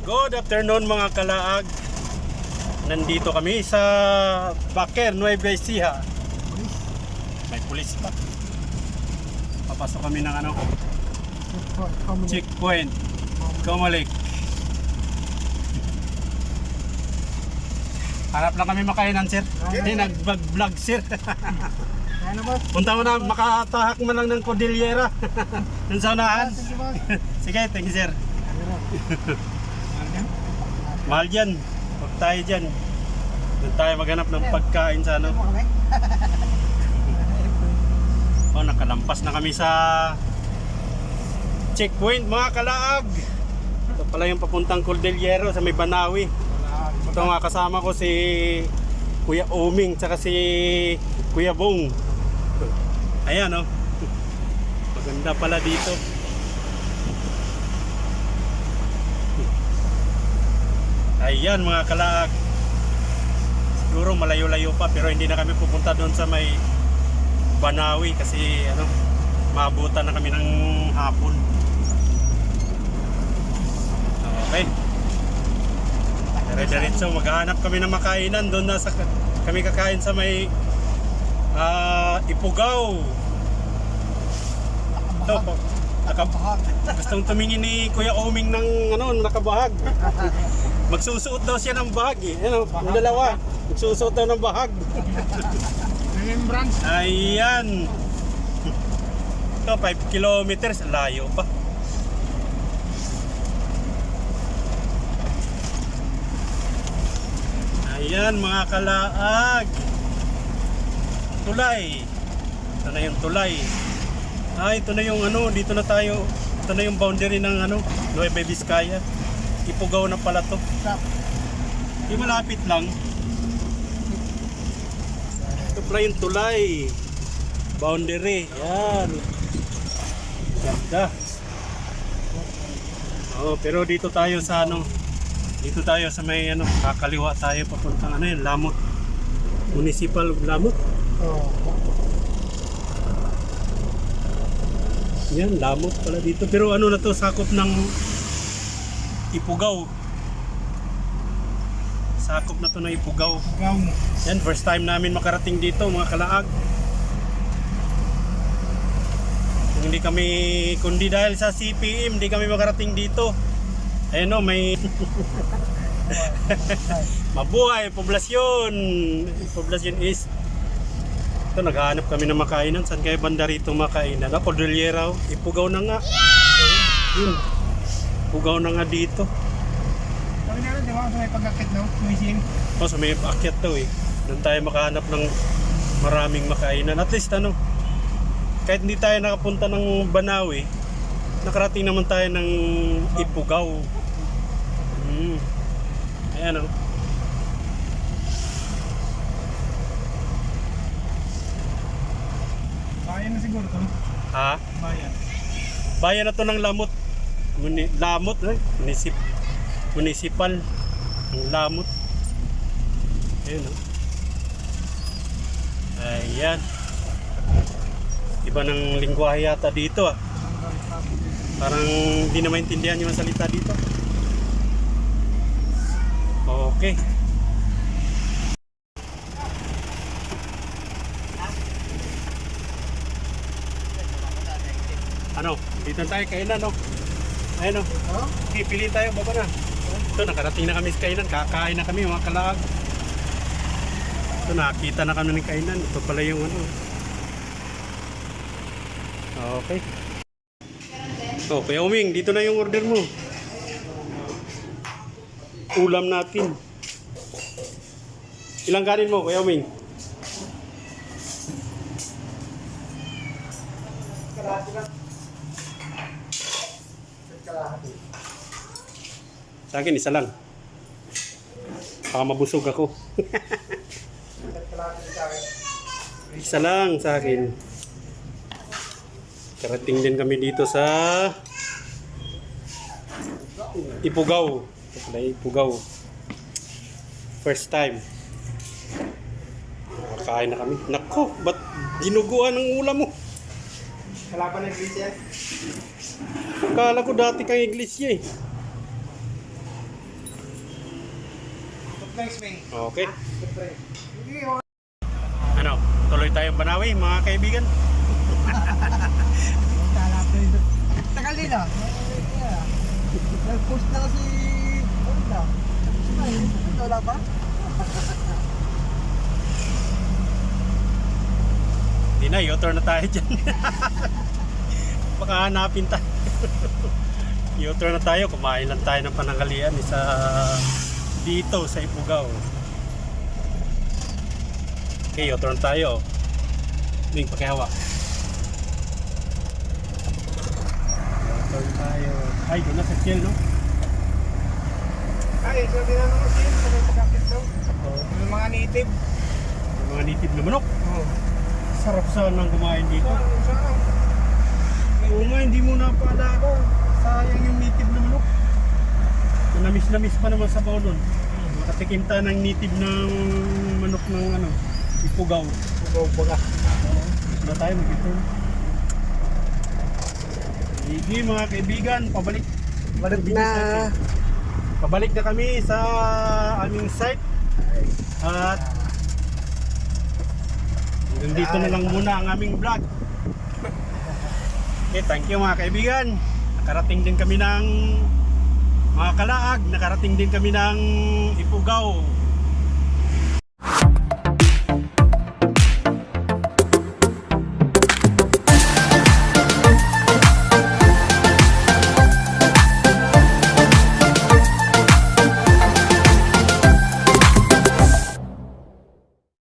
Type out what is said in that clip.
Good afternoon mga kalaag. Nandito kami sa Baker, Nueva Ecija. May pulis pa. Papasok kami ng checkpoint. Comelec. Harap lang kami makainan, sir. Hindi, nag-vlog, sir. Punta mo na, makatahak man lang ng Cordillera. Dun sa unahan. Sige, thank you, sir. Mahal dyan. Huwag tayo dyan. Doon tayo maghanap ng pagkain sa Oh, nakalampas na kami sa checkpoint mga kalaag. Ito pala yung papuntang Cordillera sa may Banawi. Ito nga kasama ko si Kuya Oming tsaka si Kuya Bong. Ayan oh. Maganda pala dito. Ayan mga kalaag. Siguro malayo-layo pa pero hindi na kami pupunta doon sa may Banawi kasi maabutan na kami ng hapon. Okay. Dire-diretso maghahanap kami ng makainan doon na kami kakain sa may Ifugao. Ito po. Gustong tumingin ni Kuya Oming ng nakabahag. Magsusuot daw siya ng bahag eh. Yung dalawa. Magsusuot daw ng bahag. Remembrance. Ayan. Ito 5 kilometers. Layo pa. Ayan mga kalaag. Tulay. Ito na yung tulay. Ito na yung dito na tayo. Ito na yung boundary ng Nueva Vizcaya. Ifugao na pala to. Di malapit lang. Ito pala yung tulay. Boundary. Yan. Ganda. Pero dito tayo sa dito tayo sa may kakaliwa tayo papuntang Lamot. Municipal Lamot. Yan, Lamot pala dito. Pero na to, sakop ng Ifugao. Sakop na to na Ifugao. Yan, first time namin makarating dito mga kalaag. Kundi dahil sa CPM, hindi kami makarating dito. Ayun may mabuhay, poblasyon. Poblasyon East. Ito, naghahanap kami ng makainan. Saan kayo banda rito makainan? Cordillera, Ifugao na nga. Yun. Ifugao na nga dito. Sabi natin, di ba? Sa may pag-akit, no? Museum. Sa may akyat daw eh. Doon tayo makahanap ng maraming makainan. At least kahit hindi tayo nakapunta ng Banawi, nakarating naman tayo ng Ifugao. Ayan Bayan na siguro to. Ha? Bayan. Bayan na to ng Lamot. Lamot municipal ng Lamot. Ayun Ayan. Iba ng lingwahe yata dito Parang hindi na maintindihan yung salita dito. Okay. Dito tayo kainan Ayun Okay, pili tayo, baba na. Ito, nakarating na kami sa kainan. Kakain na kami mga kalaag. Ito, nakita na kami ng kainan. Ito pala yung Okay. Kuya Oming, dito na yung order mo. Ulam natin. Ilang kanin mo, Kuya Oming? Sa akin, isa lang. Baka mabusog ako. Isa lang sa akin. Karating din kami dito sa Ifugao. Ifugao. First time. Kakain na kami. Nako, ba't ginuguan ng ulam mo? Kalaban ng iglesia. Akala ko dati kang iglesia eh. Next May. Okay. Siyempre. Hindi, Ano, tuloy tayong Banawi mga kaibigan. Tagal din ah. Nag-post na kasi Honda. Wala pa? Hindi na, U-turn na tayo dyan. Baka hanapin tayo. U-turn na tayo, kumain lang tayo ng pananghalian sa dito sa Ifugao. Okay, U-turn tayo. Ning pakihawak. U-turn tayo. Ay, doon na sa Kiel, no? Ay, so tinanong ko siya sa pagkakit daw. Oo. Yung mga native. Yung mga native na manok. Oo. Sarap sana kumain dito. Sarap. Oo nga, hindi mo napaala ako. Sayang yung native na manok. Namis-namis pa naman sa baon nun. Makatikim tayo ng native ng manok ng ano, Ifugao. Ugaw baga. Na tayo mag-return. Sige mga kaibigan, pabalik. Balik na. Pabalik na kami sa aming site. At hanggang dito na lang muna ang aming vlog. Okay, thank you mga kaibigan. Nakarating din kami ng mga Kalaag, nakarating din kami ng Ifugao.